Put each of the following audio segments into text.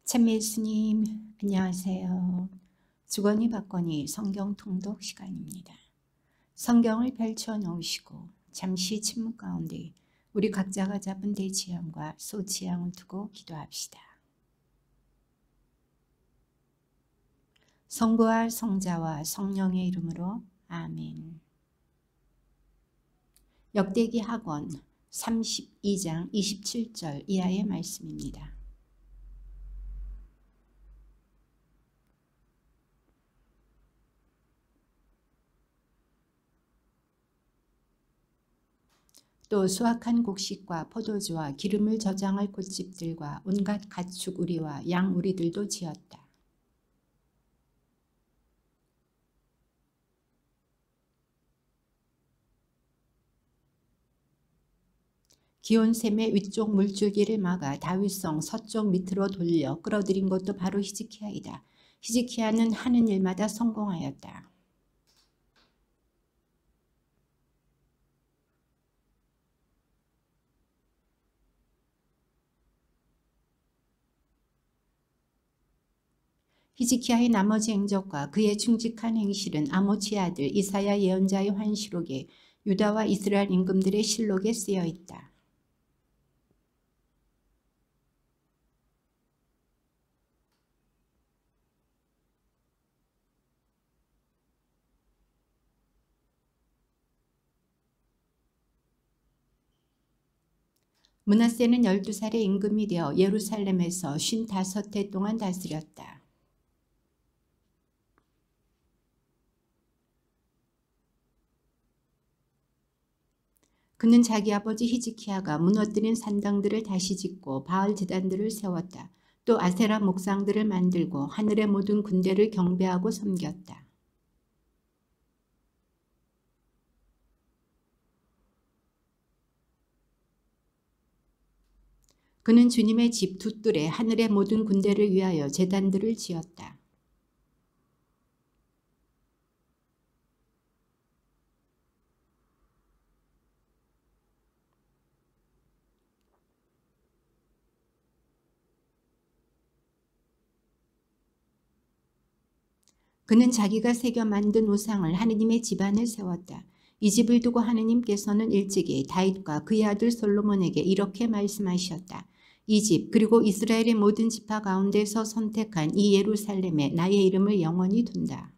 참 예수님, 안녕하세요. 주거니 받거니 성경 통독 시간입니다. 성경을 펼쳐 놓으시고 잠시 침묵 가운데 우리 각자가 잡은 대지향과 소지향을 두고 기도합시다. 성부와 성자와 성령의 이름으로 아멘. 역대기 학원 32장 27절 이하의 말씀입니다. 또 수확한 곡식과 포도주와 기름을 저장할 곶집들과 온갖 가축 우리와 양 우리들도 지었다. 기온샘의 위쪽 물줄기를 막아 다윗성 서쪽 밑으로 돌려 끌어들인 것도 바로 히즈키야이다. 히즈키야는 하는 일마다 성공하였다. 히즈키야의 나머지 행적과 그의 충직한 행실은 아모츠의 아들 이사야 예언자의 환시록에 유다와 이스라엘 임금들의 실록에 쓰여 있다. 므낫세는 12살의 임금이 되어 예루살렘에서 55해 동안 다스렸다. 그는 자기 아버지 히즈키야가 무너뜨린 산당들을 다시 짓고 바알 제단들을 세웠다. 또 아세라 목상들을 만들고 하늘의 모든 군대를 경배하고 섬겼다. 그는 주님의 집 두 뜰에 하늘의 모든 군대를 위하여 제단들을 지었다. 그는 자기가 새겨 만든 우상을 하느님의 집안에 세웠다. 이 집을 두고 하느님께서는 일찍이 다윗과 그의 아들 솔로몬에게 이렇게 말씀하셨다. 이 집 그리고 이스라엘의 모든 지파 가운데서 선택한 이 예루살렘에 나의 이름을 영원히 둔다.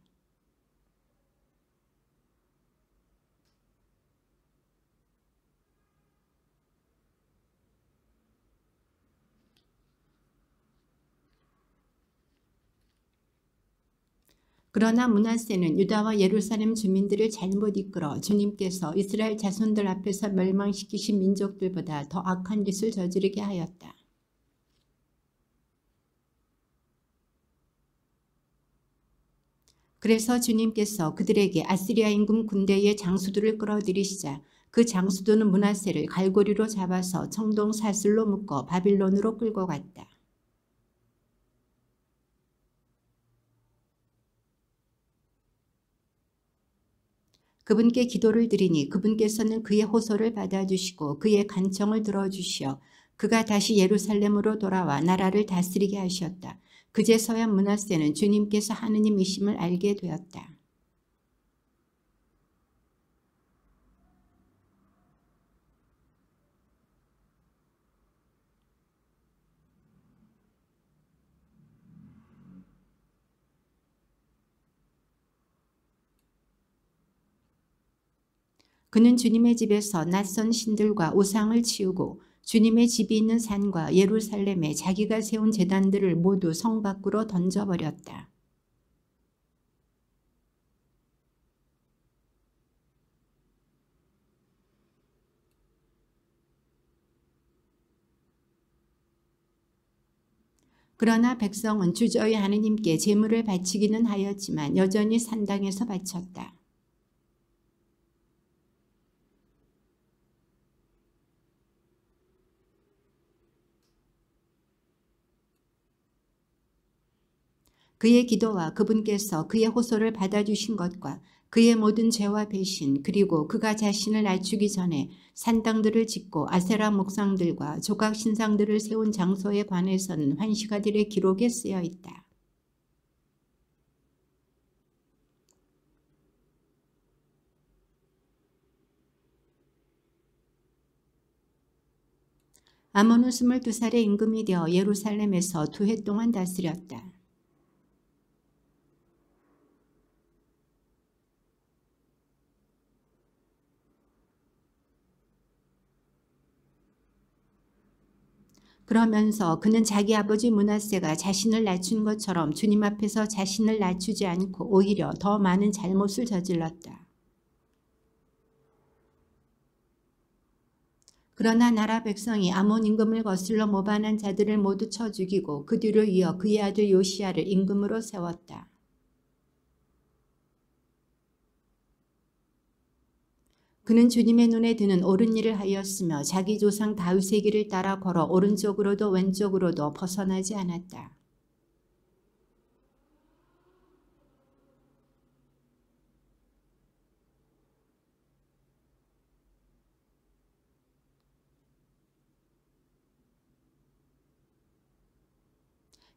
그러나 므낫세는 유다와 예루살렘 주민들을 잘못 이끌어 주님께서 이스라엘 자손들 앞에서 멸망시키신 민족들보다 더 악한 짓을 저지르게 하였다. 그래서 주님께서 그들에게 아시리아 임금 군대의 장수들을 끌어들이시자 그 장수들은 므낫세를 갈고리로 잡아서 청동 사슬로 묶어 바빌론으로 끌고 갔다. 그분께 기도를 드리니 그분께서는 그의 호소를 받아주시고 그의 간청을 들어주시어 그가 다시 예루살렘으로 돌아와 나라를 다스리게 하셨다. 그제서야 므낫세는 주님께서 하느님이심을 알게 되었다. 그는 주님의 집에서 낯선 신들과 우상을 치우고 주님의 집이 있는 산과 예루살렘에 자기가 세운 제단들을 모두 성 밖으로 던져버렸다. 그러나 백성은 주저히 하느님께 제물을 바치기는 하였지만 여전히 산당에서 바쳤다. 그의 기도와 그분께서 그의 호소를 받아주신 것과 그의 모든 죄와 배신 그리고 그가 자신을 낮추기 전에 산당들을 짓고 아세라 목상들과 조각 신상들을 세운 장소에 관해서는 환시가들의 기록에 쓰여 있다. 아몬은 22살의 임금이 되어 예루살렘에서 2해 동안 다스렸다. 그러면서 그는 자기 아버지 므낫세가 자신을 낮춘 것처럼 주님 앞에서 자신을 낮추지 않고 오히려 더 많은 잘못을 저질렀다. 그러나 나라 백성이 아몬 임금을 거슬러 모반한 자들을 모두 쳐 죽이고 그 뒤로 이어 그의 아들 요시야를 임금으로 세웠다. 그는 주님의 눈에 드는 옳은 일을 하였으며 자기 조상 다윗의 길을 따라 걸어 오른쪽으로도 왼쪽으로도 벗어나지 않았다.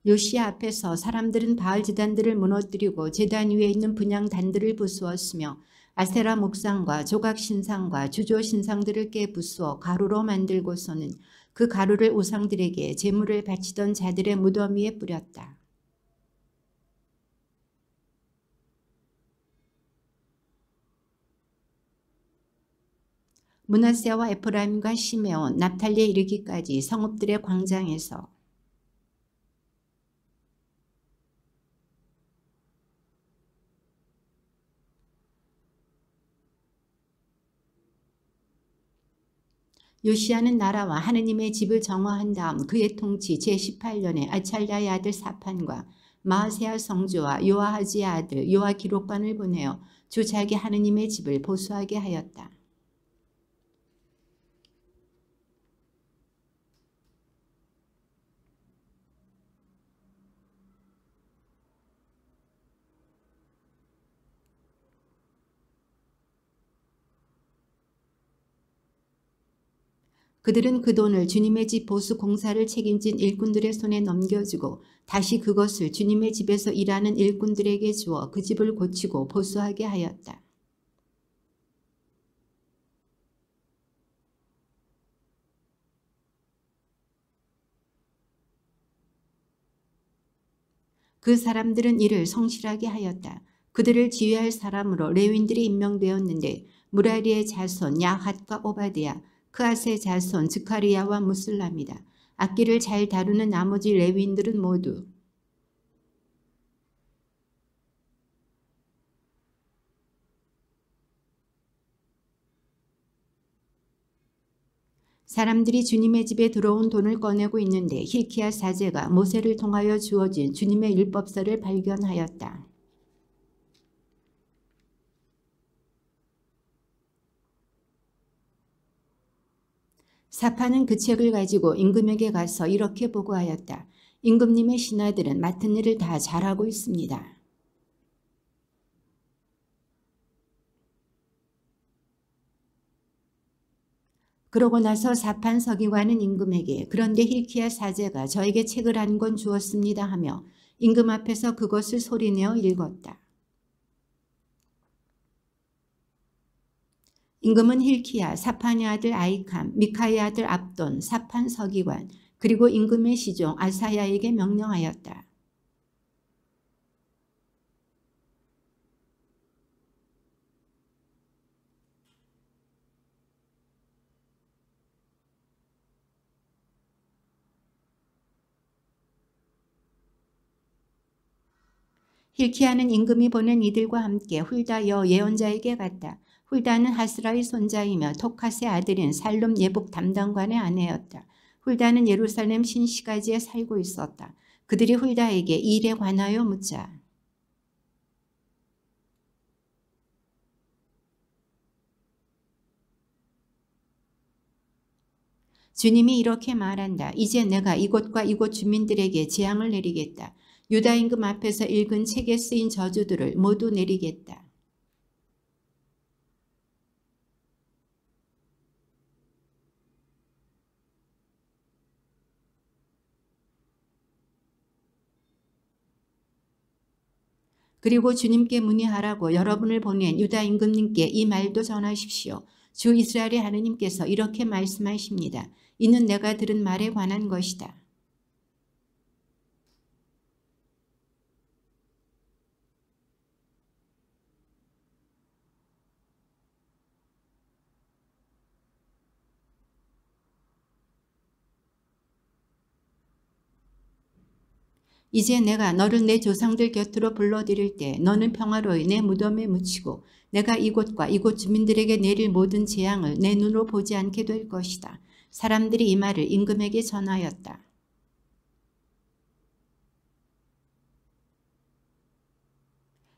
요시야 앞에서 사람들은 바알 제단들을 무너뜨리고 제단 위에 있는 분향단들을 부수었으며 아세라 목상과 조각 신상과 주조 신상들을 깨 부수어 가루로 만들고서는 그 가루를 우상들에게 제물을 바치던 자들의 무덤 위에 뿌렸다. 므낫세와 에프라임과 시메온, 납탈리에 이르기까지 성읍들의 광장에서 요시야는 나라와 하느님의 집을 정화한 다음 그의 통치 제18년에 아찰랴의 아들 사판과 마아세야 성주와 요아하지의 아들 요아 기록관을 보내어 주 자기 하느님의 집을 보수하게 하였다. 그들은 그 돈을 주님의 집 보수 공사를 책임진 일꾼들의 손에 넘겨주고 다시 그것을 주님의 집에서 일하는 일꾼들에게 주어 그 집을 고치고 보수하게 하였다. 그 사람들은 이를 성실하게 하였다. 그들을 지휘할 사람으로 레위인들이 임명되었는데 무라리의 자손 야핫과 오바드야, 크앗의 자손 즈카리야와 무슬람이다. 악기를 잘 다루는 나머지 레위인들은 모두 사람들이 주님의 집에 들어온 돈을 꺼내고 있는데 hilkia 사제가 모세를 통하여 주어진 주님의 율법서를 발견하였다. 사판은 그 책을 가지고 임금에게 가서 이렇게 보고하였다. 임금님의 신하들은 맡은 일을 다 잘하고 있습니다. 그러고 나서 사판 서기관은 임금에게 그런데 hilkia 사제가 저에게 책을 한 권 주었습니다 하며 임금 앞에서 그것을 소리내어 읽었다. 임금은 hilkia, 사판의 아들 아이캄, 미카의 아들 압돈, 사판 서기관, 그리고 임금의 시종 아사야에게 명령하였다. hilki야는 임금이 보낸 이들과 함께 훌다 여 예언자에게 갔다. 훌다는 하스라의 손자이며 톡핫의 아들인 살룸 예복 담당관의 아내였다. 훌다는 예루살렘 신시가지에 살고 있었다. 그들이 훌다에게 이 일에 관하여 묻자. 주님이 이렇게 말한다. 이제 내가 이곳과 이곳 주민들에게 재앙을 내리겠다. 유다 임금 앞에서 읽은 책에 쓰인 저주들을 모두 내리겠다. 그리고 주님께 문의하라고 여러분을 보낸 유다 임금님께 이 말도 전하십시오. 주 이스라엘의 하느님께서 이렇게 말씀하십니다. 이는 내가 들은 말에 관한 것이다. 이제 내가 너를 내 조상들 곁으로 불러들일 때 너는 평화로이 내 무덤에 묻히고 내가 이곳과 이곳 주민들에게 내릴 모든 재앙을 내 눈으로 보지 않게 될 것이다. 사람들이 이 말을 임금에게 전하였다.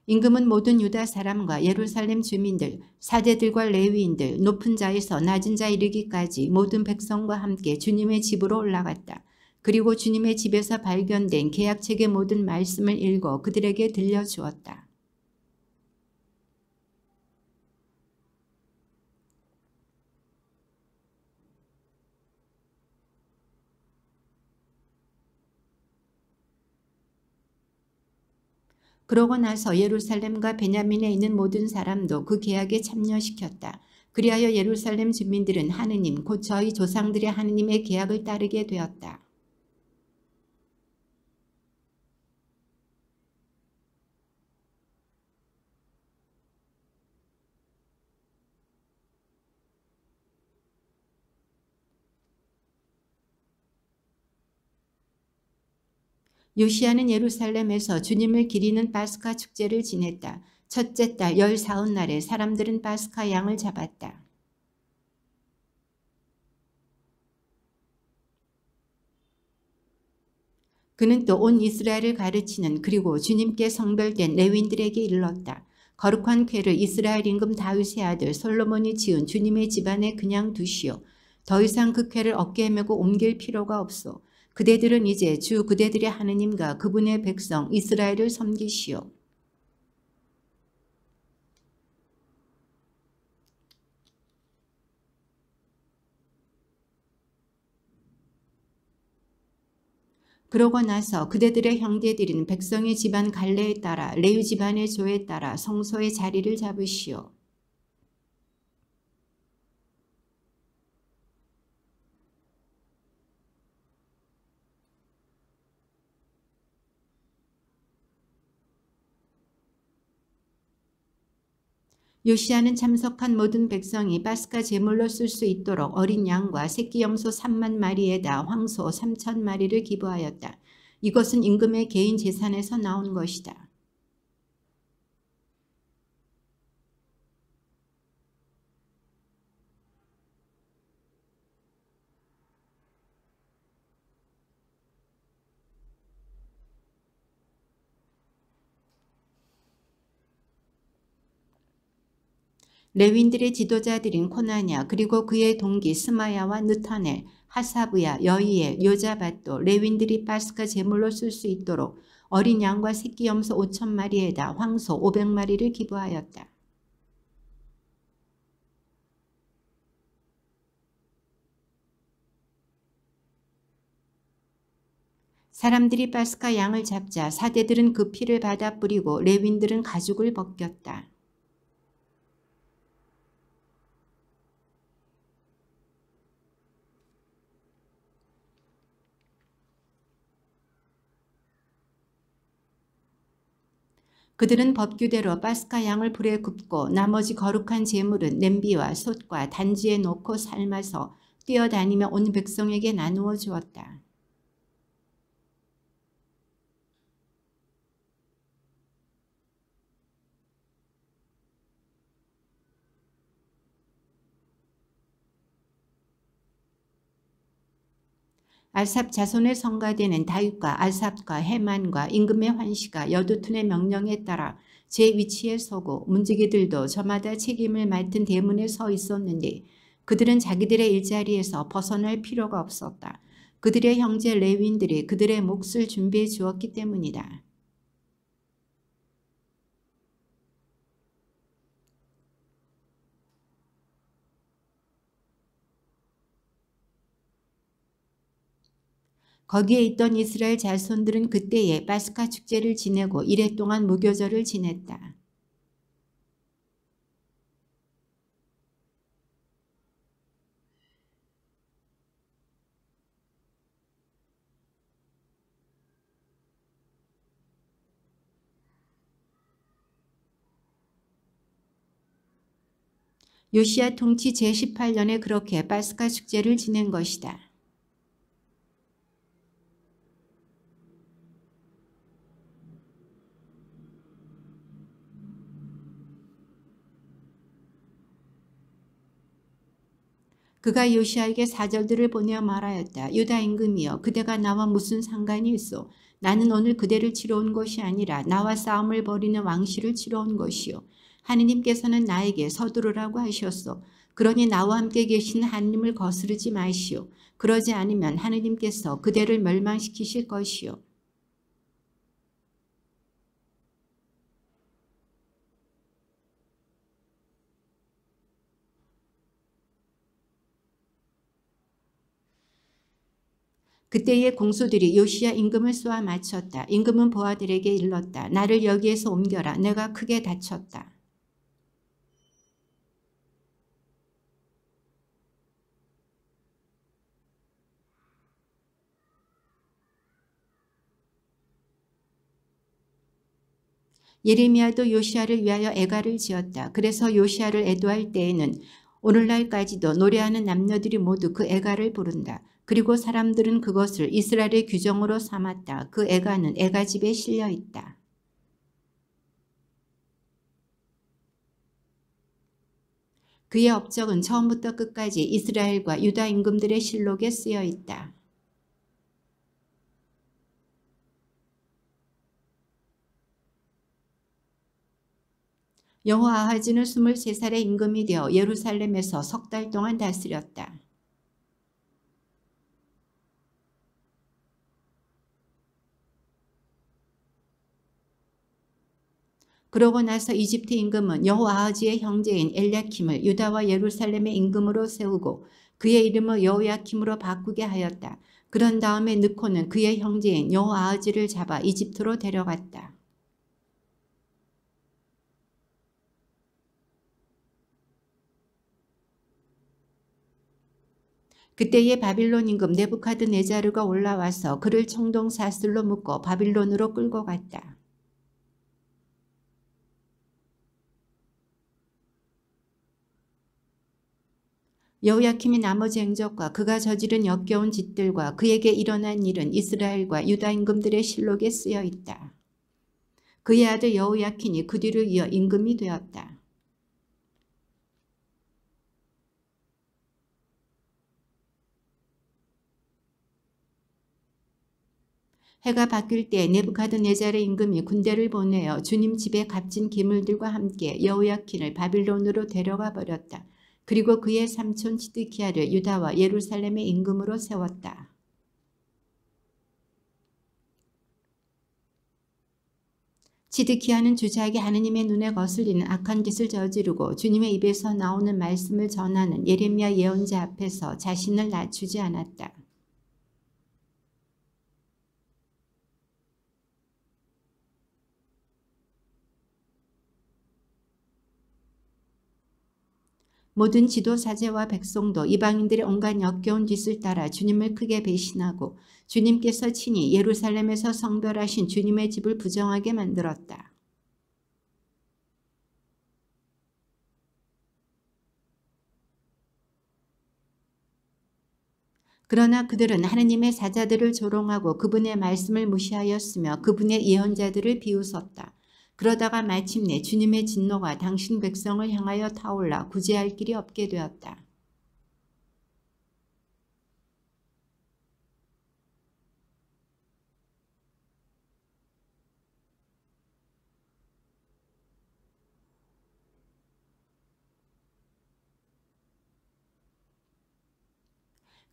임금은 모든 유다 사람과 예루살렘 주민들, 사제들과 레위인들, 높은 자에서 낮은 자 이르기까지 모든 백성과 함께 주님의 집으로 올라갔다. 그리고 주님의 집에서 발견된 계약책의 모든 말씀을 읽어 그들에게 들려주었다. 그러고 나서 예루살렘과 베냐민에 있는 모든 사람도 그 계약에 참여시켰다. 그리하여 예루살렘 주민들은 하느님 곧 저희 조상들의 하느님의 계약을 따르게 되었다. 요시야는 예루살렘에서 주님을 기리는 파스카 축제를 지냈다. 첫째 달 14날에 사람들은 파스카 양을 잡았다. 그는 또 온 이스라엘을 가르치는 그리고 주님께 성별된 레위인들에게 일렀다. 거룩한 궤를 이스라엘 임금 다윗의 아들 솔로몬이 지은 주님의 집안에 그냥 두시오. 더 이상 그 궤를 어깨에 메고 옮길 필요가 없소. 그대들은 이제 주 그대들의 하느님과 그분의 백성 이스라엘을 섬기시오. 그러고 나서 그대들의 형제들인 백성의 집안 갈래에 따라 레위 집안의 조에 따라 성소의 자리를 잡으시오. 요시야는 참석한 모든 백성이 파스카 제물로 쓸 수 있도록 어린 양과 새끼 염소 3만 마리에다 황소 3천 마리를 기부하였다. 이것은 임금의 개인 재산에서 나온 것이다. 레윈들의 지도자들인 코나냐 그리고 그의 동기 스마야와 느타넬, 하사브야, 여이엘, 요자밧도 레윈들이 파스카 제물로 쓸 수 있도록 어린 양과 새끼 염소 5천 마리에다 황소 500마리를 기부하였다. 사람들이 파스카 양을 잡자 사대들은 그 피를 받아 뿌리고 레윈들은 가죽을 벗겼다. 그들은 법규대로 파스카 양을 불에 굽고 나머지 거룩한 제물은 냄비와 솥과 단지에 놓고 삶아서 뛰어다니며 온 백성에게 나누어 주었다. 아삽 자손의 성가대는 다윗과 아삽과 헤만과 임금의 환시가 여두툰의 명령에 따라 제 위치에 서고 문지기들도 저마다 책임을 맡은 대문에 서 있었는데 그들은 자기들의 일자리에서 벗어날 필요가 없었다. 그들의 형제 레위인들이 그들의 몫을 준비해 주었기 때문이다. 거기에 있던 이스라엘 자손들은 그때에 파스카 축제를 지내고 이래 동안 무교절을 지냈다. 요시야 통치 제18년에 그렇게 파스카 축제를 지낸 것이다. 그가 요시야에게 사절들을 보내어 말하였다. 유다 임금이여, 그대가 나와 무슨 상관이 있어? 나는 오늘 그대를 치러 온 것이 아니라 나와 싸움을 벌이는 왕실을 치러 온 것이요. 하느님께서는 나에게 서두르라고 하셨소. 그러니 나와 함께 계신 하느님을 거스르지 마시오. 그러지 않으면 하느님께서 그대를 멸망시키실 것이요. 그때의 공수들이 요시야 임금을 쏘아 맞췄다. 임금은 보아들에게 일렀다. 나를 여기에서 옮겨라. 내가 크게 다쳤다. 예레미야도 요시야를 위하여 애가를 지었다. 그래서 요시야를 애도할 때에는 오늘날까지도 노래하는 남녀들이 모두 그 애가를 부른다. 그리고 사람들은 그것을 이스라엘의 규정으로 삼았다. 그 애가는 애가집에 실려 있다. 그의 업적은 처음부터 끝까지 이스라엘과 유다 임금들의 실록에 쓰여 있다. 여호아하즈는 23살의 임금이 되어 예루살렘에서 석 달 동안 다스렸다. 그러고 나서 이집트 임금은 여호아하즈의 형제인 엘야킴을 유다와 예루살렘의 임금으로 세우고 그의 이름을 여호야킴으로 바꾸게 하였다. 그런 다음에 느코는 그의 형제인 여호아하즈를 잡아 이집트로 데려갔다. 그때의 바빌론 임금 네부카드네자르가 올라와서 그를 총동사슬로 묶어 바빌론으로 끌고 갔다. 여호야킴의 나머지 행적과 그가 저지른 역겨운 짓들과 그에게 일어난 일은 이스라엘과 유다 임금들의 실록에 쓰여 있다. 그의 아들 여호야킨이 그 뒤를 이어 임금이 되었다. 해가 바뀔 때 네부카드네자르 임금이 군대를 보내어 주님 집에 값진 기물들과 함께 여호야킨을 바빌론으로 데려가 버렸다. 그리고 그의 삼촌 시드키야를 유다와 예루살렘의 임금으로 세웠다. 시드키야는 주저하게 하느님의 눈에 거슬리는 악한 짓을 저지르고 주님의 입에서 나오는 말씀을 전하는 예레미야 예언자 앞에서 자신을 낮추지 않았다. 모든 지도사제와 백성도 이방인들의 온갖 역겨운 짓을 따라 주님을 크게 배신하고 주님께서 친히 예루살렘에서 성별하신 주님의 집을 부정하게 만들었다. 그러나 그들은 하느님의 사자들을 조롱하고 그분의 말씀을 무시하였으며 그분의 예언자들을 비웃었다. 그러다가 마침내 주님의 진노가 당신 백성을 향하여 타올라 구제할 길이 없게 되었다.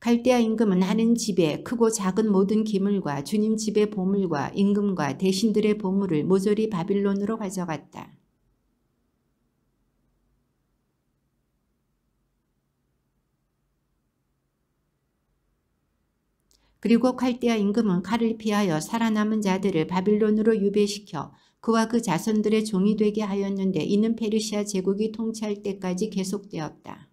갈대아 임금은 하는 집에 크고 작은 모든 기물과 주님 집의 보물과 임금과 대신들의 보물을 모조리 바빌론으로 가져갔다. 그리고 칼디아 임금은 칼을 피하여 살아남은 자들을 바빌론으로 유배시켜 그와 그 자손들의 종이 되게 하였는데 이는 페르시아 제국이 통치할 때까지 계속되었다.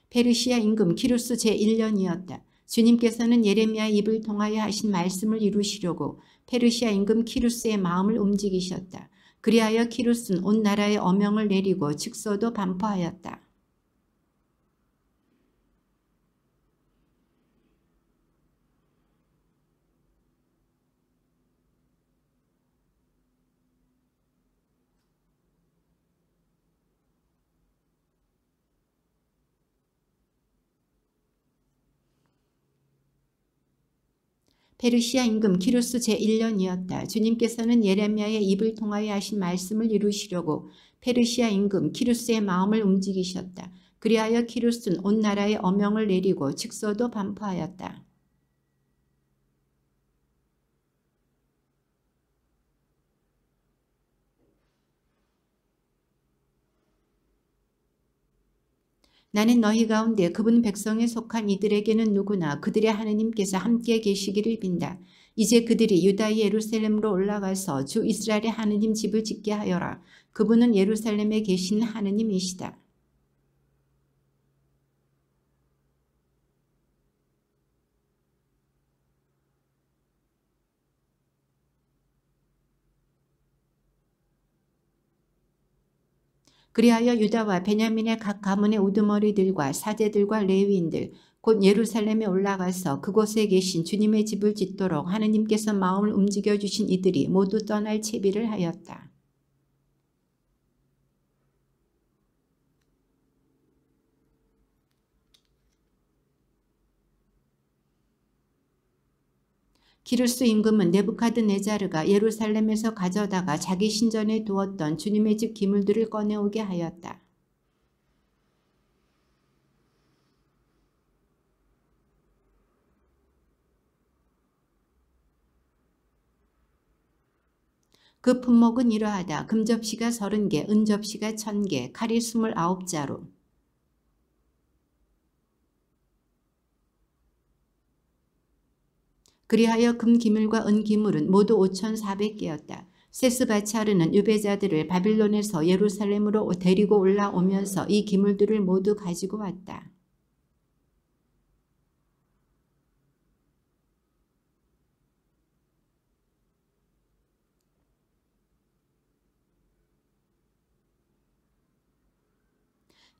페르시아 임금 키루스 제1년이었다. 주님께서는 예레미야의 입을 통하여 하신 말씀을 이루시려고 페르시아 임금 키루스의 마음을 움직이셨다. 그리하여 키루스는 온 나라에 어명을 내리고 직서도 반포하였다. 페르시아 임금 키루스 제1년이었다. 주님께서는 예레미야의 입을 통하여 하신 말씀을 이루시려고 페르시아 임금 키루스의 마음을 움직이셨다. 그리하여 키루스는 온 나라에 어명을 내리고 직서도 반포하였다. 나는 너희 가운데 그분 백성에 속한 이들에게는 누구나 그들의 하느님께서 함께 계시기를 빈다. 이제 그들이 유다의 예루살렘으로 올라가서 주 이스라엘의 하느님 집을 짓게 하여라. 그분은 예루살렘에 계신 하느님이시다. 그리하여 유다와 베냐민의 각 가문의 우두머리들과 사제들과 레위인들 곧 예루살렘에 올라가서 그곳에 계신 주님의 집을 짓도록 하느님께서 마음을 움직여 주신 이들이 모두 떠날 채비를 하였다. 키루스 임금은 네부카드네자르가 예루살렘에서 가져다가 자기 신전에 두었던 주님의 집 기물들을 꺼내오게 하였다. 그 품목은 이러하다. 금접시가 30개, 은접시가 1000개, 칼이 29자루. 그리하여 금기물과 은기물은 모두 5400개였다. 세스바차르는 유배자들을 바빌론에서 예루살렘으로 데리고 올라오면서 이 기물들을 모두 가지고 왔다.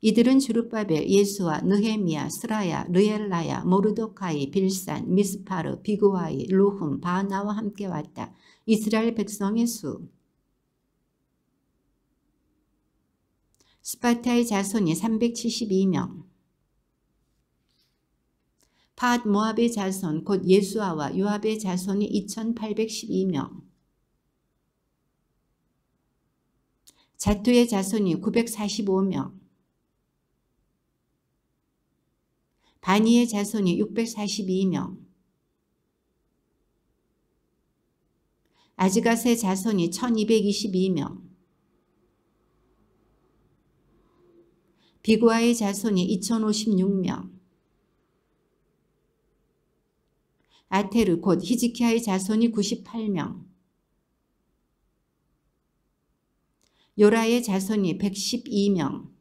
이들은 주룹바벨, 예수아, 느헤미야, 스라야, 르엘라야, 모르도카이, 빌산, 미스파르, 비그와이, 루흠, 바나와 함께 왔다. 이스라엘 백성의 수. 스파타의 자손이 372명. 팟 모압의 자손 곧 예수아와 요압의 자손이 2812명. 자투의 자손이 945명. 바니의 자손이 642명. 아즈갓의 자손이 1222명. 비구아의 자손이 2056명. 아테르 곧 히지키야의 자손이 98명. 요라의 자손이 112명.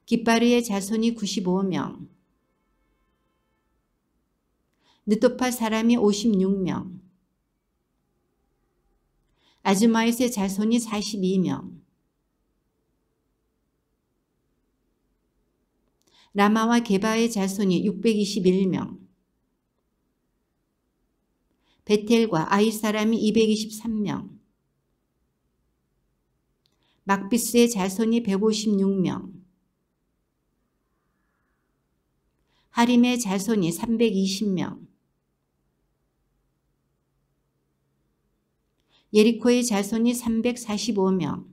깃바르의 자손이 95명. 느토파 사람이 56명. 아즈마잇의 자손이 42명. 라마와 게바의 자손이 621명. 베텔과 아이 사람이 223명. 막비스의 자손이 156명. 하림의 자손이 320명. 예리코의 자손이 345명.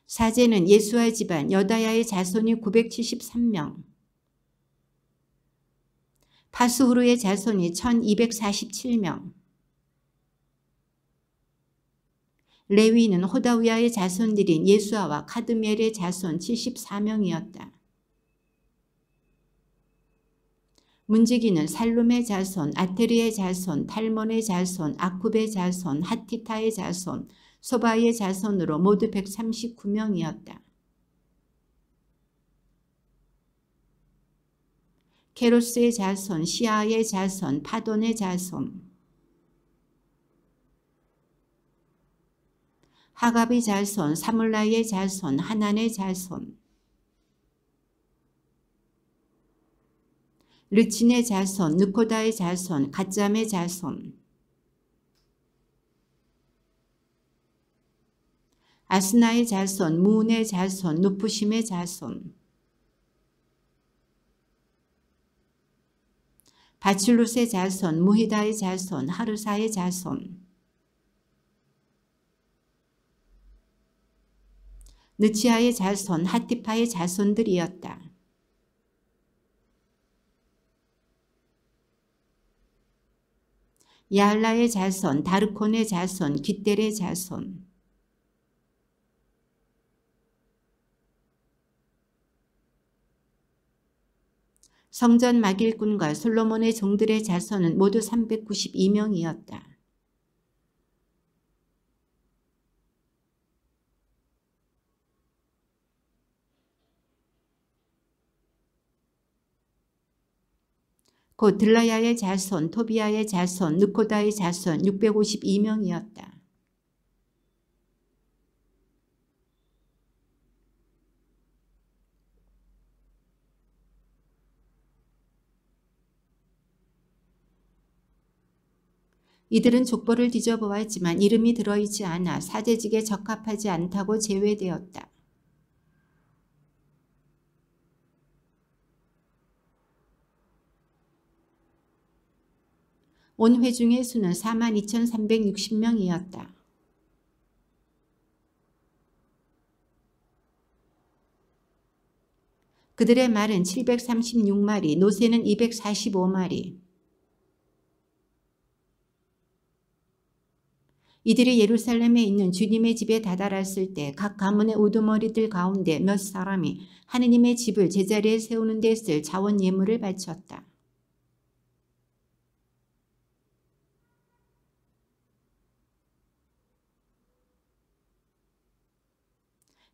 사제는 예수아 집안 여다야의 자손이 973명. 하스후르의 자손이 1247명. 레위는 호다위아의 자손들인 예수아와 카드멜의 자손 74명이었다. 문지기는 살룸의 자손, 아테리의 자손, 탈몬의 자손, 아쿰의 자손, 하티타의 자손, 소바의 자손으로 모두 139명이었다. 케로스의 자손, 시아의 자손, 파돈의 자손, 하갑의 자손, 사물라의 자손, 하난의 자손, 르친의 자손, 느코다의 자손, 갓잠의 자손, 아스나의 자손, 무운의 자손, 누푸심의 자손, 바출루스의 자손, 무히다의 자손, 하르사의 자손, 느치아의 자손, 하티파의 자손들이었다. 야알라의 자손, 다르콘의 자손, 깃델의 자손, 성전 마길꾼과 솔로몬의 종들의 자손은 모두 392명이었다. 곧 들라야의 자손, 토비아의 자손, 느코다의 자손 652명이었다. 이들은 족보를 뒤져보았지만 이름이 들어있지 않아 사제직에 적합하지 않다고 제외되었다. 온 회중의 수는 42,360명이었다. 그들의 말은 736마리, 노새는 245마리. 이들이 예루살렘에 있는 주님의 집에 다다랐을 때 각 가문의 우두머리들 가운데 몇 사람이 하느님의 집을 제자리에 세우는 데 쓸 자원 예물을 바쳤다.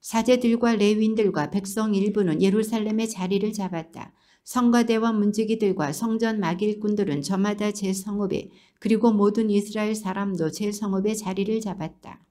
사제들과 레위인들과 백성 일부는 예루살렘의 자리를 잡았다. 성가대와 문지기들과 성전 마길꾼들은 저마다 제 성읍에 그리고 모든 이스라엘 사람도 제 성읍에 자리를 잡았다.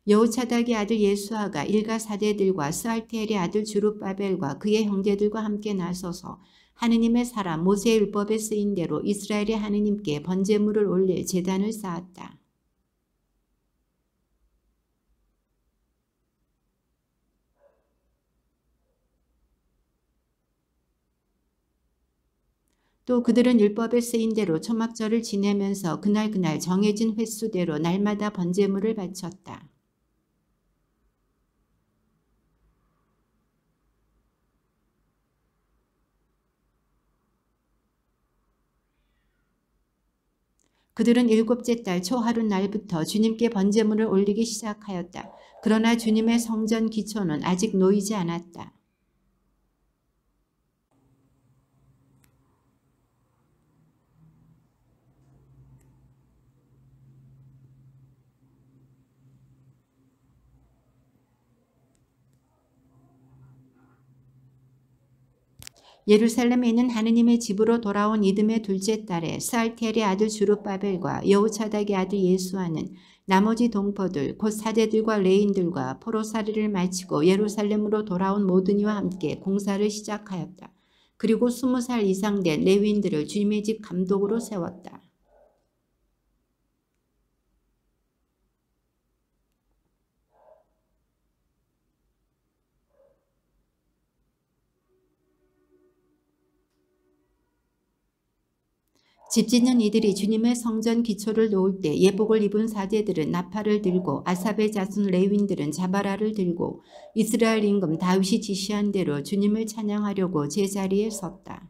여호차닥의 아들 예수아가 일가 사대들과 스알티엘의 아들 주룹바벨과 그의 형제들과 함께 나서서 하느님의 사람 모세의 율법에 쓰인 대로 이스라엘의 하느님께 번제물을 올릴 제단을 쌓았다. 또 그들은 율법에 쓰인 대로 초막절을 지내면서 그날 정해진 횟수대로 날마다 번제물을 바쳤다. 그들은 일곱째 달 초하루 날부터 주님께 번제물을 올리기 시작하였다. 그러나 주님의 성전 기초는 아직 놓이지 않았다. 예루살렘에 있는 하느님의 집으로 돌아온 이듬해 둘째 달에 스알티엘의 아들 주룹바벨과 여호차닥의 아들 예수아는 나머지 동포들 곧 사제들과 레인들과 포로살이를 마치고 예루살렘으로 돌아온 모든 이와 함께 공사를 시작하였다. 그리고 20살 이상 된 레위인들을 주님의 집 감독으로 세웠다. 집 짓는 이들이 주님의 성전 기초를 놓을 때 예복을 입은 사제들은 나팔을 들고 아삽의 자손 레위인들은 자바라를 들고 이스라엘 임금 다윗이 지시한 대로 주님을 찬양하려고 제자리에 섰다.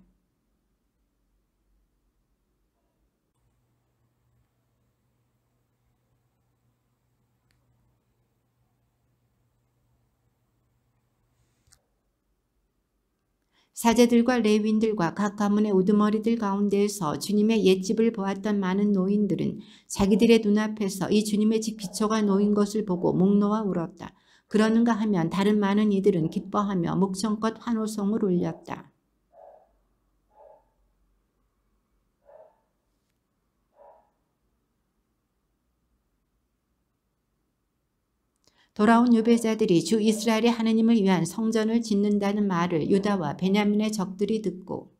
사제들과 레위인들과 각 가문의 우두머리들 가운데에서 주님의 옛집을 보았던 많은 노인들은 자기들의 눈앞에서 이 주님의 집 기초가 놓인 것을 보고 목 놓아 울었다. 그러는가 하면 다른 많은 이들은 기뻐하며 목청껏 환호성을 올렸다. 돌아온 유배자들이 주 이스라엘의 하느님을 위한 성전을 짓는다는 말을 유다와 베냐민의 적들이 듣고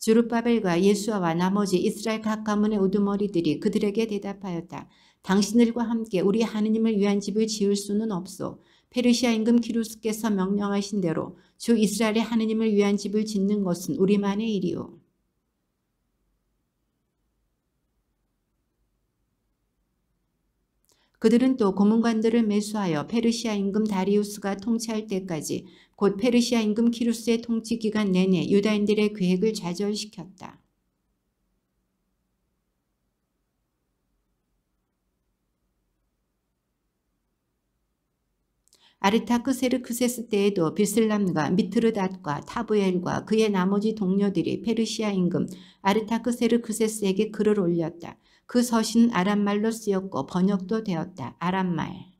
주룹바벨과 예수아와 나머지 이스라엘 각 가문의 우두머리들이 그들에게 대답하였다. 당신들과 함께 우리 하느님을 위한 집을 지을 수는 없소. 페르시아 임금 키루스께서 명령하신 대로 주 이스라엘의 하느님을 위한 집을 짓는 것은 우리만의 일이오. 그들은 또 고문관들을 매수하여 페르시아 임금 다리우스가 통치할 때까지 곧 페르시아 임금 키루스의 통치 기간 내내 유다인들의 계획을 좌절시켰다. 아르타크세르크세스 때에도 비슬람과 미트르닷과 타브엘과 그의 나머지 동료들이 페르시아 임금 아르타크세르크세스에게 글을 올렸다. 그 서신은 아람말로 쓰였고 번역도 되었다. 아람말.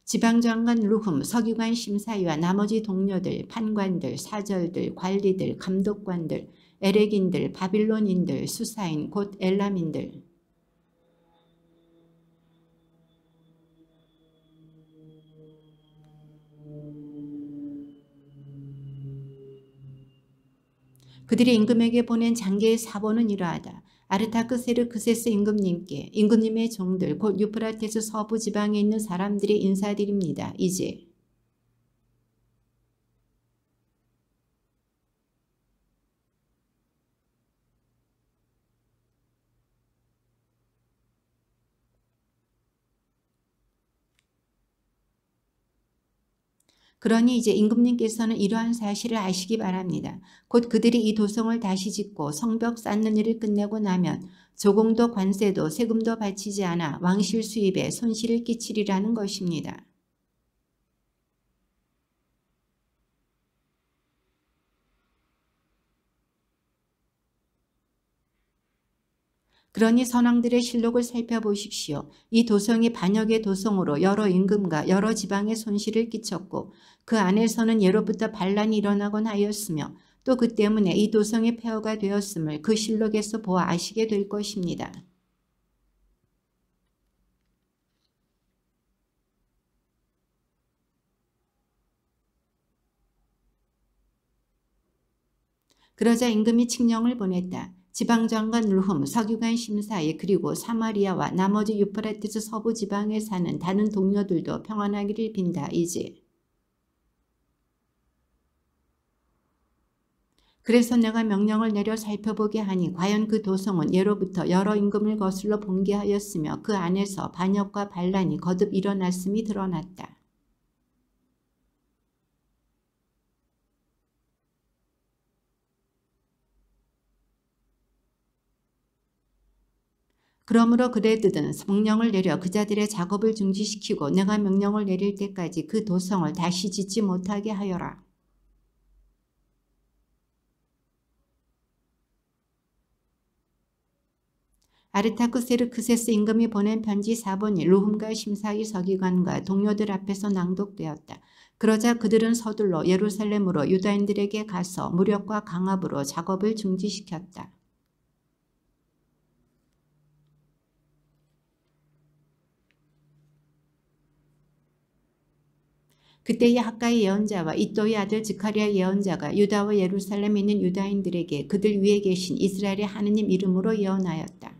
지방장관 루흠, 서기관 심사위와 나머지 동료들, 판관들, 사절들, 관리들, 감독관들, 에렉인들, 바빌론인들, 수사인, 곧 엘람인들. 그들이 임금에게 보낸 장계의 사본은 이러하다. 아르타크세르크세스 임금님께 임금님의 종들 곧 유프라테스 서부 지방에 있는 사람들이 인사드립니다. 이제 그러니 이제 임금님께서는 이러한 사실을 아시기 바랍니다. 곧 그들이 이 도성을 다시 짓고 성벽 쌓는 일을 끝내고 나면 조공도 관세도 세금도 바치지 않아 왕실 수입에 손실을 끼치리라는 것입니다. 그러니 선왕들의 실록을 살펴보십시오. 이 도성이 반역의 도성으로 여러 임금과 여러 지방에 손실을 끼쳤고 그 안에서는 예로부터 반란이 일어나곤 하였으며 또 그 때문에 이 도성이 폐허가 되었음을 그 실록에서 보아 아시게 될 것입니다. 그러자 임금이 칙령을 보냈다. 지방장관 루흠, 서기관 심사위 그리고 사마리아와 나머지 유프라테스 서부 지방에 사는 다른 동료들도 평안하기를 빈다. 이제 그래서 내가 명령을 내려 살펴보게 하니 과연 그 도성은 예로부터 여러 임금을 거슬러 봉기하였으며 그 안에서 반역과 반란이 거듭 일어났음이 드러났다. 그러므로 그레드는 명령을 내려 그자들의 작업을 중지시키고 내가 명령을 내릴 때까지 그 도성을 다시 짓지 못하게 하여라. 아르타크세르크세스 임금이 보낸 편지 사본이 루흠과 심사위 서기관과 동료들 앞에서 낭독되었다. 그러자 그들은 서둘러 예루살렘으로 유다인들에게 가서 무력과 강압으로 작업을 중지시켰다. 그때의 학가의 예언자와 이도의 아들 스가랴 예언자가 유다와 예루살렘에 있는 유다인들에게 그들 위에 계신 이스라엘의 하느님 이름으로 예언하였다.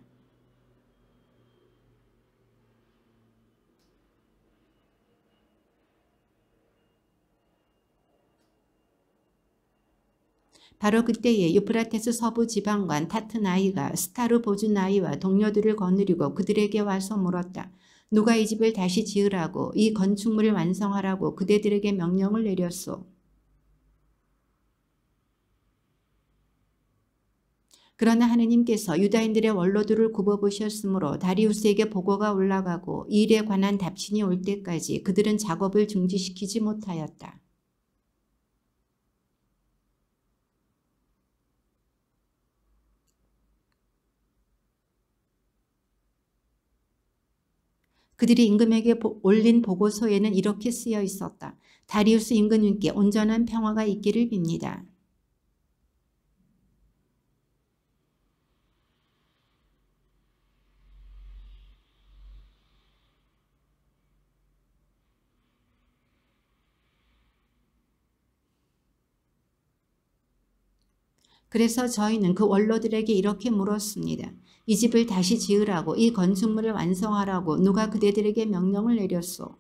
바로 그때에 유프라테스 서부 지방관 타트나이가 스타르보즈나이와 동료들을 거느리고 그들에게 와서 물었다. 누가 이 집을 다시 지으라고 이 건축물을 완성하라고 그대들에게 명령을 내렸소. 그러나 하느님께서 유다인들의 원로들을 굽어보셨으므로 다리우스에게 보고가 올라가고 이 일에 관한 답신이 올 때까지 그들은 작업을 중지시키지 못하였다. 그들이 임금에게 올린 보고서에는 이렇게 쓰여 있었다. 다리우스 임금님께 온전한 평화가 있기를 빕니다. 그래서 저희는 그 원로들에게 이렇게 물었습니다. 이 집을 다시 지으라고 이 건축물을 완성하라고 누가 그대들에게 명령을 내렸소?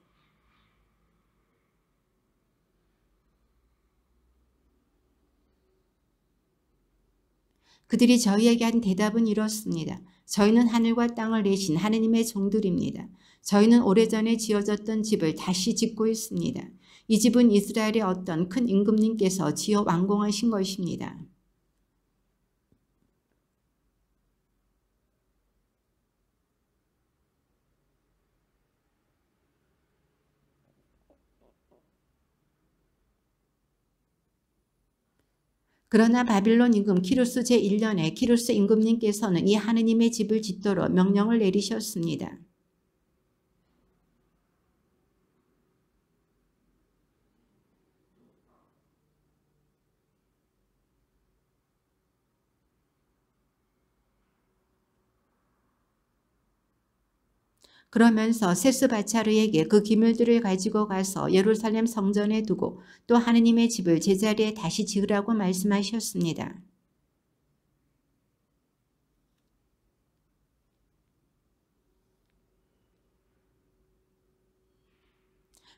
그들이 저희에게 한 대답은 이렇습니다. 저희는 하늘과 땅을 내신 하느님의 종들입니다. 저희는 오래전에 지어졌던 집을 다시 짓고 있습니다. 이 집은 이스라엘의 어떤 큰 임금님께서 지어 완공하신 것입니다. 그러나 바빌론 임금 키루스 제1년에 키루스 임금님께서는 이 하느님의 집을 짓도록 명령을 내리셨습니다. 그러면서 세스바차르에게 그 기물들을 가지고 가서 예루살렘 성전에 두고 또 하느님의 집을 제자리에 다시 지으라고 말씀하셨습니다.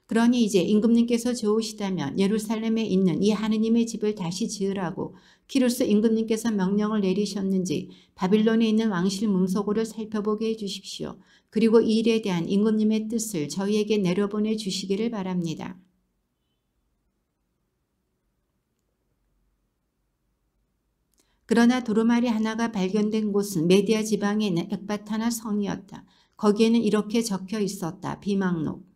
그러니 이제 임금님께서 좋으시다면 예루살렘에 있는 이 하느님의 집을 다시 지으라고 키루스 임금님께서 명령을 내리셨는지 바빌론에 있는 왕실 문서고를 살펴보게 해주십시오. 그리고 이 일에 대한 임금님의 뜻을 저희에게 내려보내 주시기를 바랍니다. 그러나 두루마리 하나가 발견된 곳은 메디아 지방에 있는 엑바타나 성이었다. 거기에는 이렇게 적혀 있었다. 비망록.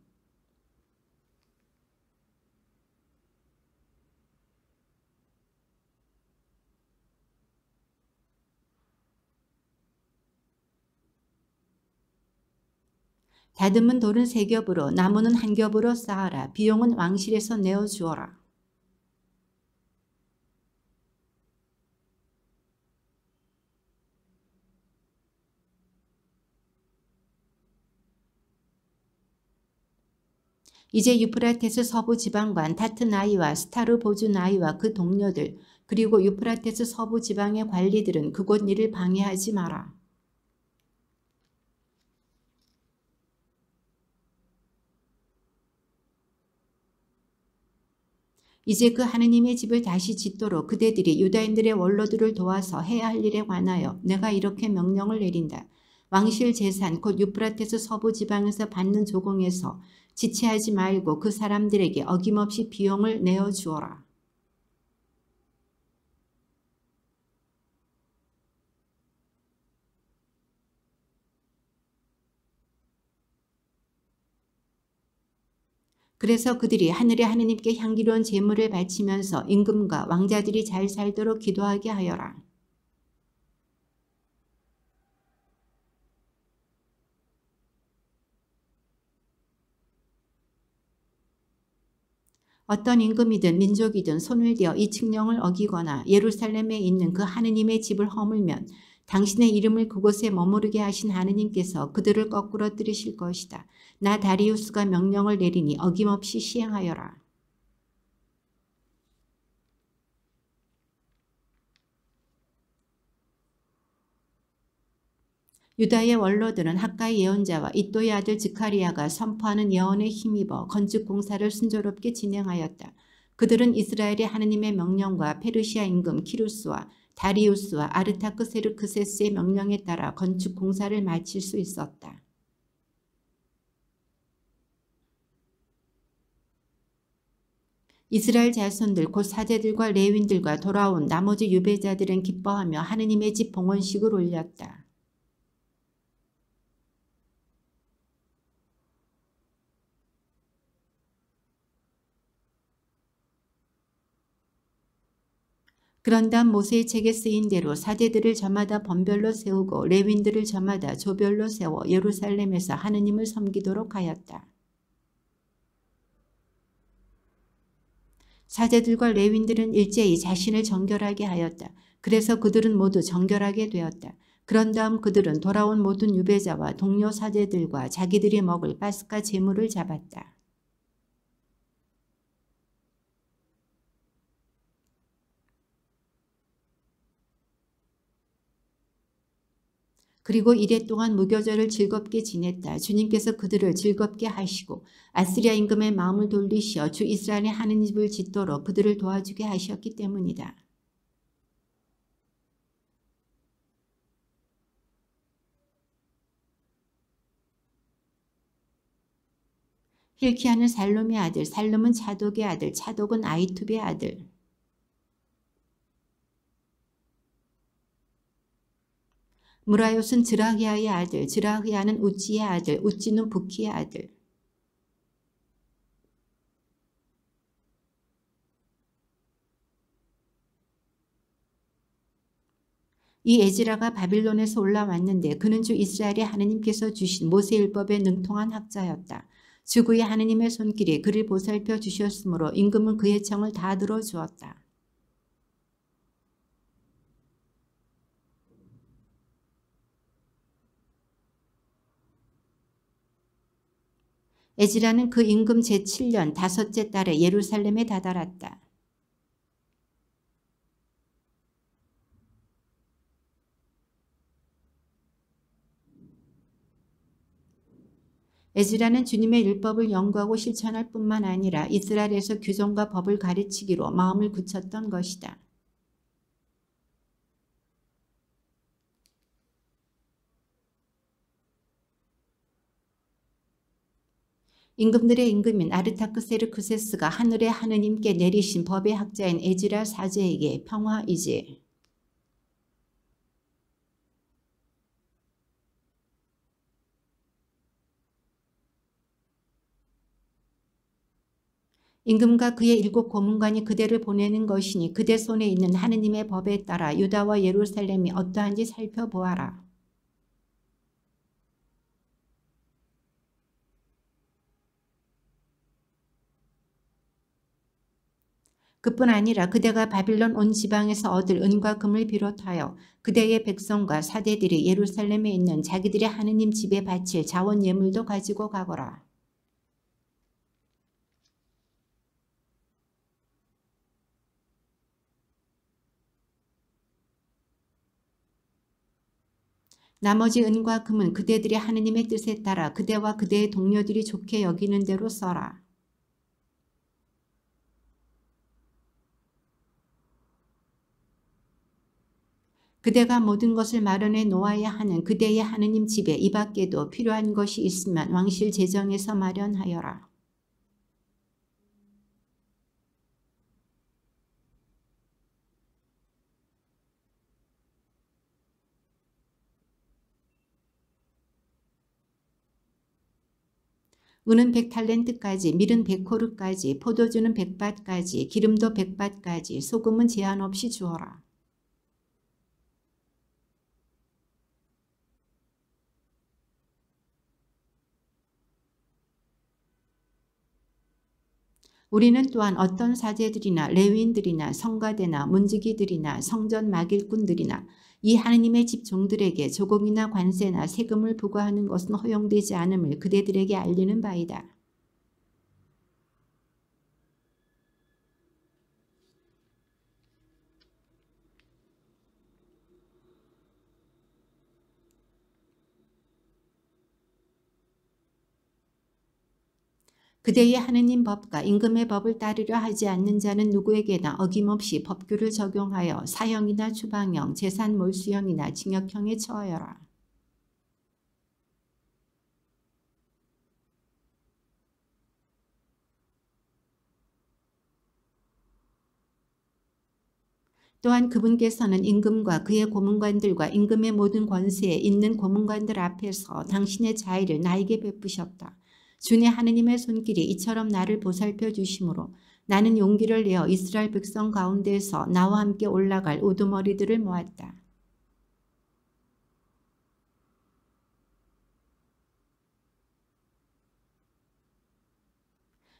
다듬은 돌은 3겹으로 나무는 1겹으로 쌓아라. 비용은 왕실에서 내어주어라. 이제 유프라테스 서부 지방관 타트나이와 스타르보즈나이와 그 동료들 그리고 유프라테스 서부 지방의 관리들은 그곳 일을 방해하지 마라. 이제 그 하느님의 집을 다시 짓도록 그대들이 유다인들의 원로들을 도와서 해야 할 일에 관하여 내가 이렇게 명령을 내린다. 왕실 재산 곧 유프라테스 서부 지방에서 받는 조공에서 지체하지 말고 그 사람들에게 어김없이 비용을 내어주어라. 그래서 그들이 하늘의 하느님께 향기로운 제물을 바치면서 임금과 왕자들이 잘 살도록 기도하게 하여라. 어떤 임금이든 민족이든 손을 대어 이 칙령을 어기거나 예루살렘에 있는 그 하느님의 집을 허물면 당신의 이름을 그곳에 머무르게 하신 하느님께서 그들을 거꾸로 들으실 것이다. 나 다리우스가 명령을 내리니 어김없이 시행하여라. 유다의 원로들은 학가의 예언자와 이또의 아들 스가랴가 선포하는 예언에 힘입어 건축 공사를 순조롭게 진행하였다. 그들은 이스라엘의 하느님의 명령과 페르시아 임금 키루스와 다리우스와 아르타크세르크세스의 명령에 따라 건축 공사를 마칠 수 있었다. 이스라엘 자손들 곧 사제들과 레윈들과 돌아온 나머지 유배자들은 기뻐하며 하느님의 집 봉헌식을 올렸다. 그런 다음 모세의 책에 쓰인 대로 사제들을 저마다 번별로 세우고 레윈들을 저마다 조별로 세워 예루살렘에서 하느님을 섬기도록 하였다. 사제들과 레윈들은 일제히 자신을 정결하게 하였다. 그래서 그들은 모두 정결하게 되었다. 그런 다음 그들은 돌아온 모든 유배자와 동료 사제들과 자기들이 먹을 파스카 제물을 잡았다. 그리고 이래 동안 무교절을 즐겁게 지냈다. 주님께서 그들을 즐겁게 하시고 아스리아 임금의 마음을 돌리시어 주 이스라엘의 하느님을 짓도록 그들을 도와주게 하셨기 때문이다. 힐키야는 살룸의 아들, 살룸은 차독의 아들, 차독은 아이투비의 아들. 무라요스는 즈라히야의 아들, 즈라히야는 우찌의 아들, 우찌는 부키의 아들. 이 에즈라가 바빌론에서 올라왔는데 그는 주 이스라엘의 하느님께서 주신 모세율법에 능통한 학자였다. 주 그의 하느님의 손길이 그를 보살펴 주셨으므로 임금은 그의 청을 다 들어주었다. 에즈라는 그 임금 제7년 다섯째 달에 예루살렘에 다다랐다. 에즈라는 주님의 율법을 연구하고 실천할 뿐만 아니라 이스라엘에서 규정과 법을 가르치기로 마음을 굳혔던 것이다. 임금들의 임금인 아르타크세르크세스가 하늘의 하느님께 내리신 법의 학자인 에즈라 사제에게 평화이지. 임금과 그의 7 고문관이 그대를 보내는 것이니 그대 손에 있는 하느님의 법에 따라 유다와 예루살렘이 어떠한지 살펴보아라. 그뿐 아니라 그대가 바빌론 온 지방에서 얻을 은과 금을 비롯하여 그대의 백성과 사대들이 예루살렘에 있는 자기들의 하느님 집에 바칠 자원 예물도 가지고 가거라. 나머지 은과 금은 그대들의 하느님의 뜻에 따라 그대와 그대의 동료들이 좋게 여기는 대로 써라. 그대가 모든 것을 마련해 놓아야 하는 그대의 하느님 집에 이 밖에도 필요한 것이 있으면 왕실 재정에서 마련하여라. 은은 100탈렌트까지, 밀은 100코르까지, 포도주는 100밭까지, 기름도 100밭까지, 소금은 제한 없이 주어라. 우리는 또한 어떤 사제들이나 레위인들이나 성가대나 문지기들이나 성전 막일꾼들이나 이 하느님의 집 종들에게 조공이나 관세나 세금을 부과하는 것은 허용되지 않음을 그대들에게 알리는 바이다. 그대의 하느님 법과 임금의 법을 따르려 하지 않는 자는 누구에게나 어김없이 법규를 적용하여 사형이나 추방형, 재산 몰수형이나 징역형에 처하여라. 또한 그분께서는 임금과 그의 고문관들과 임금의 모든 권세에 있는 고문관들 앞에서 당신의 자의를 나에게 베푸셨다. 주내 하느님의 손길이 이처럼 나를 보살펴 주심으로 나는 용기를 내어 이스라엘 백성 가운데서 나와 함께 올라갈 우두머리들을 모았다.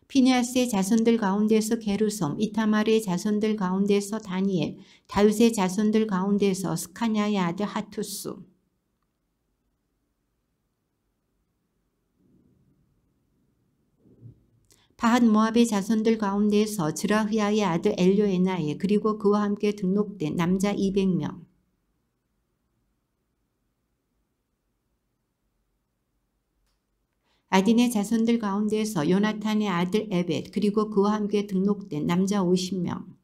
피네아스의 자손들 가운데서 게르솜, 이타마르의 자손들 가운데서 다니엘, 다윗의 자손들 가운데서 스카냐의 아들 하투스, 바핫 모압의 자손들 가운데서 즈라흐야의 아들 엘료에나이, 그리고 그와 함께 등록된 남자 200명. 아딘의 자손들 가운데서 요나탄의 아들 에벳, 그리고 그와 함께 등록된 남자 50명.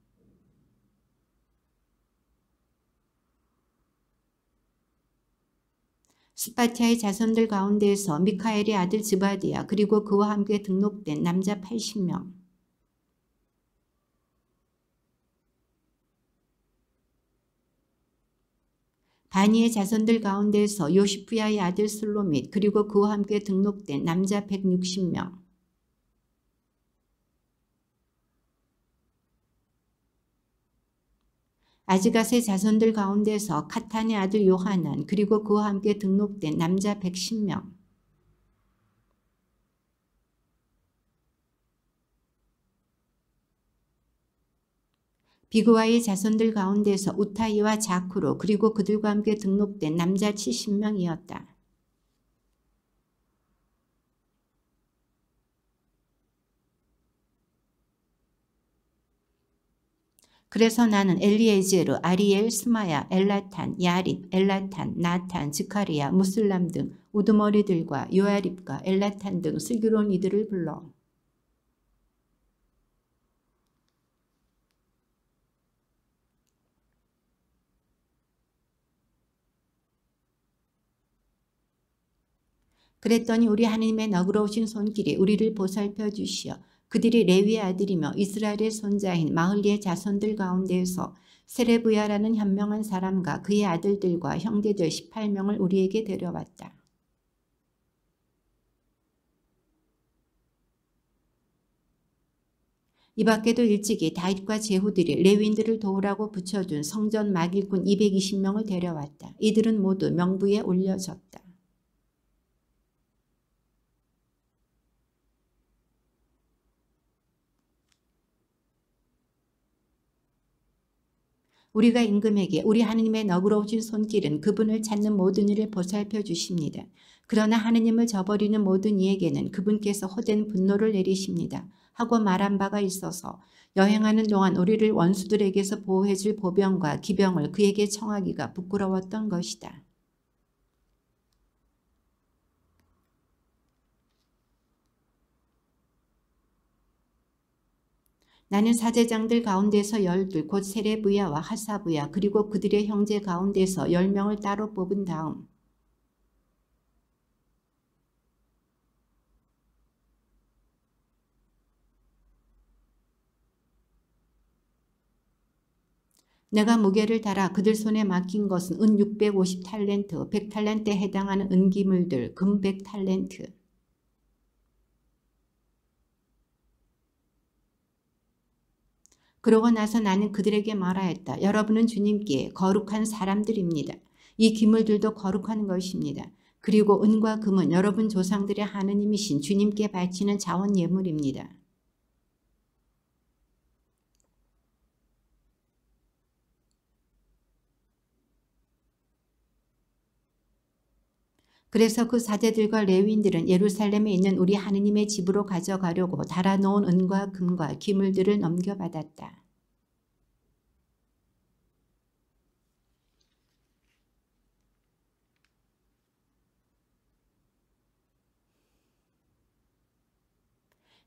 스파티아의 자손들 가운데서 미카엘의 아들 즈바디야, 그리고 그와 함께 등록된 남자 80명. 바니의 자손들 가운데서 요시프야의 아들 슬로밋, 그리고 그와 함께 등록된 남자 160명. 아즈갓의 자손들 가운데서 카탄의 아들 요하난, 그리고 그와 함께 등록된 남자 110명. 비그와의 자손들 가운데서 우타이와 자쿠로, 그리고 그들과 함께 등록된 남자 70명이었다. 그래서 나는 엘리에제르, 아리엘, 스마야, 엘라탄, 야립, 엘라탄, 나탄, 즈카리야, 무슬람 등 우두머리들과 요아립과 엘라탄 등 슬기로운 이들을 불러 그랬더니 우리 하나님의 너그러우신 손길이 우리를 보살펴 주시어 그들이 레위의 아들이며 이스라엘의 손자인 마흘리의 자손들 가운데에서 세레브야라는 현명한 사람과 그의 아들들과 형제들 18명을 우리에게 데려왔다. 이 밖에도 일찍이 다윗과 제후들이 레위인들을 도우라고 붙여준 성전 막일꾼 220명을 데려왔다. 이들은 모두 명부에 올려졌다. 우리가 임금에게 우리 하느님의 너그러우신 손길은 그분을 찾는 모든 이를 보살펴 주십니다. 그러나 하느님을 저버리는 모든 이에게는 그분께서 호된 분노를 내리십니다. 하고 말한 바가 있어서 여행하는 동안 우리를 원수들에게서 보호해 줄 보병과 기병을 그에게 청하기가 부끄러웠던 것이다. 나는 사제장들 가운데서 12 곧 세레브야와 하사브야 그리고 그들의 형제 가운데서 10명을 따로 뽑은 다음 내가 무게를 달아 그들 손에 맡긴 것은 은 650탈렌트, 100탈렌트에 해당하는 은기물들, 금 100탈렌트. 그러고 나서 나는 그들에게 말하였다. 여러분은 주님께 거룩한 사람들입니다. 이 기물들도 거룩한 것입니다. 그리고 은과 금은 여러분 조상들의 하느님이신 주님께 바치는 자원 예물입니다. 그래서 그 사제들과 레위인들은 예루살렘에 있는 우리 하느님의 집으로 가져가려고 달아놓은 은과 금과 기물들을 넘겨받았다.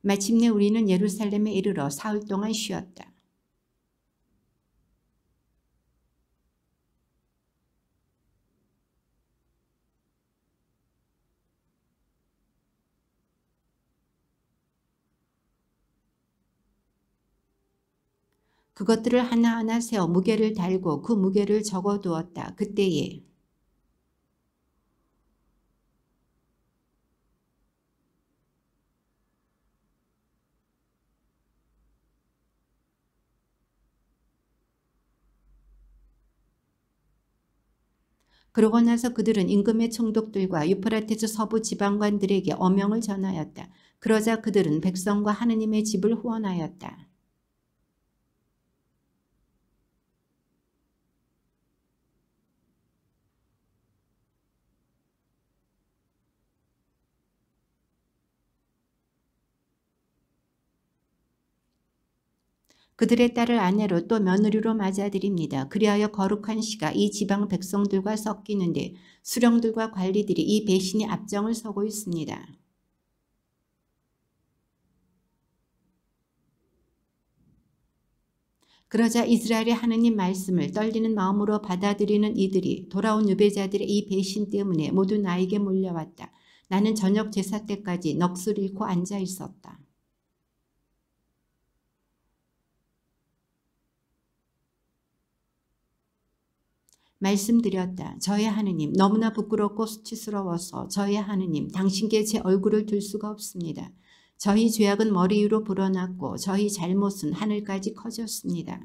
마침내 우리는 예루살렘에 이르러 사흘 동안 쉬었다. 그것들을 하나하나 세워 무게를 달고 그 무게를 적어두었다. 그때에 그러고 나서 그들은 임금의 총독들과 유프라테스 서부 지방관들에게 어명을 전하였다. 그러자 그들은 백성과 하느님의 집을 후원하였다. 그들의 딸을 아내로 또 며느리로 맞아들입니다. 그리하여 거룩한 씨가 이 지방 백성들과 섞이는데 수령들과 관리들이 이 배신의 앞장을 서고 있습니다. 그러자 이스라엘의 하느님 말씀을 떨리는 마음으로 받아들이는 이들이 돌아온 유배자들의 이 배신 때문에 모두 나에게 몰려왔다. 나는 저녁 제사 때까지 넋을 잃고 앉아 있었다. 말씀드렸다. 저의 하느님, 너무나 부끄럽고 수치스러워서 저의 하느님, 당신께 제 얼굴을 들 수가 없습니다. 저희 죄악은 머리 위로 불어났고 저희 잘못은 하늘까지 커졌습니다.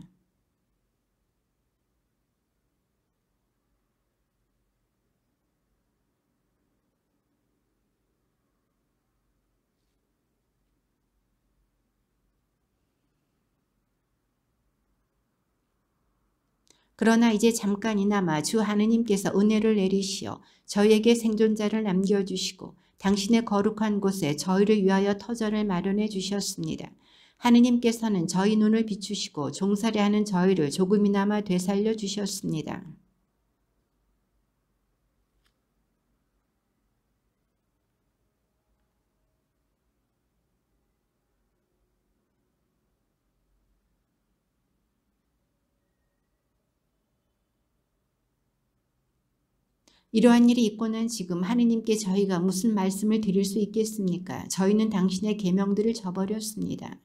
그러나 이제 잠깐이나마 주 하느님께서 은혜를 내리시어 저희에게 생존자를 남겨주시고 당신의 거룩한 곳에 저희를 위하여 터전을 마련해 주셨습니다. 하느님께서는 저희 눈을 비추시고 종살이하는 저희를 조금이나마 되살려 주셨습니다. 이러한 일이 있고는 지금 하느님께 저희가 무슨 말씀을 드릴 수 있겠습니까? 저희는 당신의 계명들을 저버렸습니다.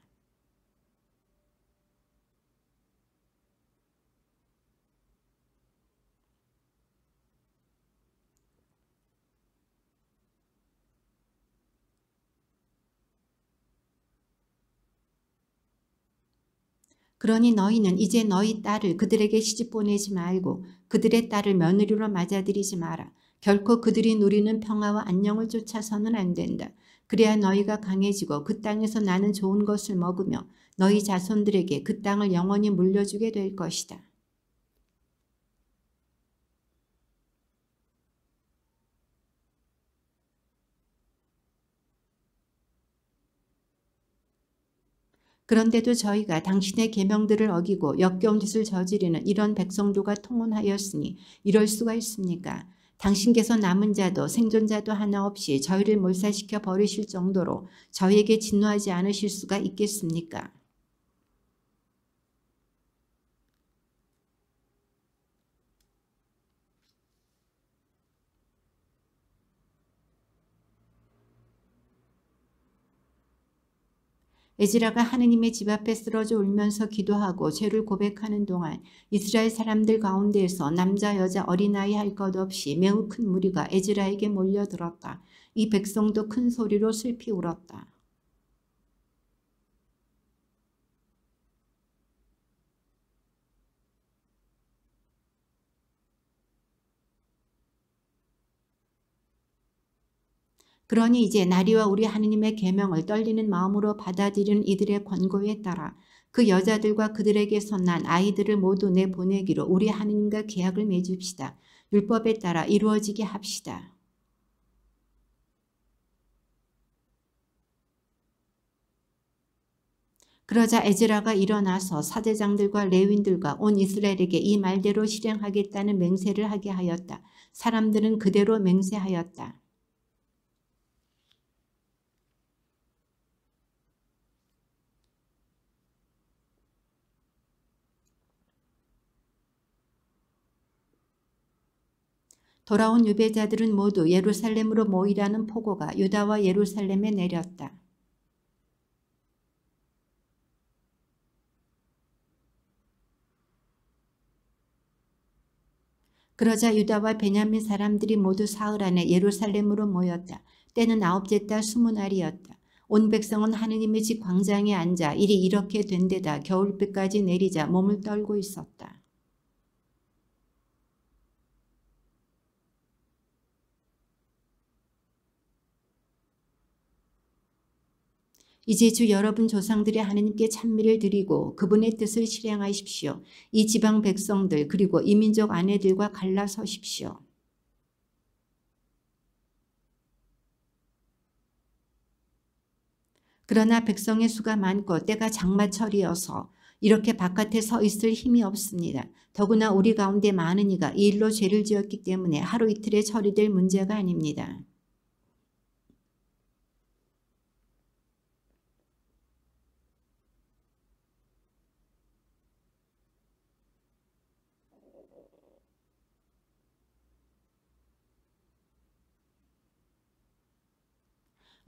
그러니 너희는 이제 너희 딸을 그들에게 시집 보내지 말고 그들의 딸을 며느리로 맞아들이지 마라. 결코 그들이 누리는 평화와 안녕을 쫓아서는 안 된다. 그래야 너희가 강해지고 그 땅에서 나는 좋은 것을 먹으며 너희 자손들에게 그 땅을 영원히 물려주게 될 것이다. 그런데도 저희가 당신의 계명들을 어기고 역겨운 짓을 저지르는 이런 백성들과 통혼하였으니 이럴 수가 있습니까? 당신께서 남은 자도 생존자도 하나 없이 저희를 몰살시켜 버리실 정도로 저희에게 진노하지 않으실 수가 있겠습니까? 에즈라가 하느님의 집 앞에 쓰러져 울면서 기도하고 죄를 고백하는 동안 이스라엘 사람들 가운데에서 남자 여자 어린아이 할 것 없이 매우 큰 무리가 에즈라에게 몰려들었다. 이 백성도 큰 소리로 슬피 울었다. 그러니 이제 나리와 우리 하느님의 계명을 떨리는 마음으로 받아들이는 이들의 권고에 따라 그 여자들과 그들에게서 난 아이들을 모두 내보내기로 우리 하느님과 계약을 맺읍시다. 율법에 따라 이루어지게 합시다. 그러자 에즈라가 일어나서 사제장들과 레윈들과 온 이스라엘에게 이 말대로 실행하겠다는 맹세를 하게 하였다. 사람들은 그대로 맹세하였다. 돌아온 유배자들은 모두 예루살렘으로 모이라는 포고가 유다와 예루살렘에 내렸다. 그러자 유다와 베냐민 사람들이 모두 사흘 안에 예루살렘으로 모였다. 때는 아홉째 달 20날이었다. 온 백성은 하느님의 집 광장에 앉아 일이 이렇게 된 데다 겨울비까지 내리자 몸을 떨고 있었다. 이제 주 여러분 조상들이 하느님께 찬미를 드리고 그분의 뜻을 실행하십시오. 이 지방 백성들 그리고 이민족 아내들과 갈라서십시오. 그러나 백성의 수가 많고 때가 장마철이어서 이렇게 바깥에 서 있을 힘이 없습니다. 더구나 우리 가운데 많은 이가 이 일로 죄를 지었기 때문에 하루 이틀에 처리될 문제가 아닙니다.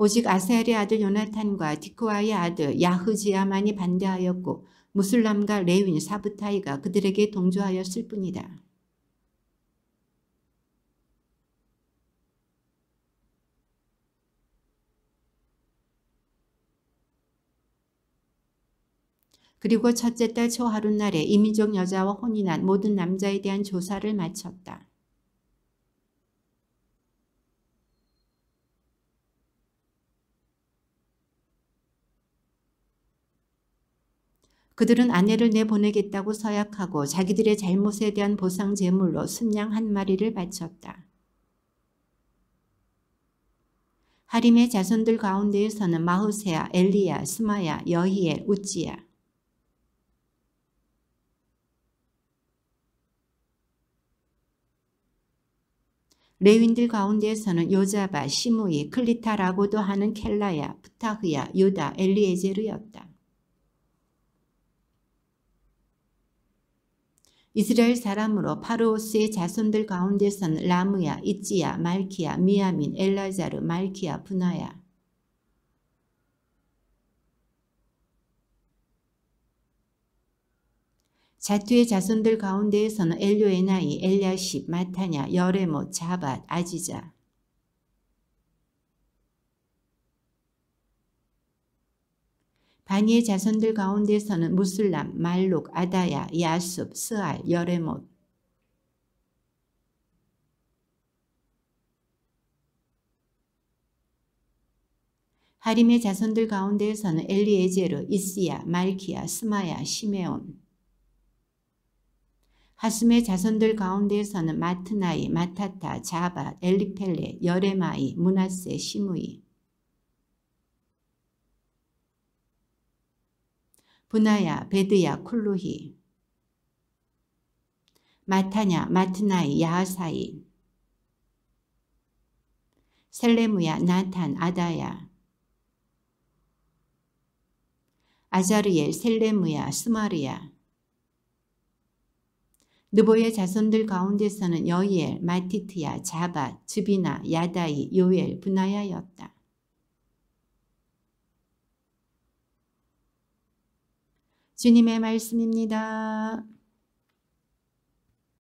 오직 아사엘의 아들 요나탄과 디크와의 아들 야흐지야만이 반대하였고 무술람과 레윈 사브타이가 그들에게 동조하였을 뿐이다. 그리고 첫째 달 초하룻날에 이민족 여자와 혼인한 모든 남자에 대한 조사를 마쳤다. 그들은 아내를 내보내겠다고 서약하고 자기들의 잘못에 대한 보상 제물로 순양 한 마리를 바쳤다. 하림의 자손들 가운데에서는 마흐세야, 엘리야, 스마야, 여히엘, 우찌야. 레윈들 가운데에서는 요자바, 시므이, 클리타라고도 하는 켈라야, 프타흐야, 유다, 엘리에제르였다. 이스라엘 사람으로 파르오스의 자손들 가운데서는 라무야, 이찌야, 말키야, 미야민, 엘라자르, 말키야, 분하야. 자투의 자손들 가운데에서는 엘요에나이, 엘야십, 마타냐, 여레못, 자밧, 아지자. 바니의 자손들 가운데서는 무슬람, 말룩, 아다야, 야숲, 스알, 여레못. 하림의 자손들 가운데에서는 엘리에제르, 이스야, 말키야, 스마야, 시메온. 하숨의 자손들 가운데에서는 마트나이, 마타타, 자밧, 엘리펠레, 여레마이, 문하세, 시므이. 분하야, 베드야, 쿨루히. 마타냐, 마트나이, 야하사이. 셀레무야, 나탄, 아다야. 아자르엘, 셀레무야, 스마르야. 느보의 자손들 가운데서는 여이엘, 마티트야, 자밧, 즈비나, 야다이, 요엘, 분하야였다. 주님의 말씀입니다.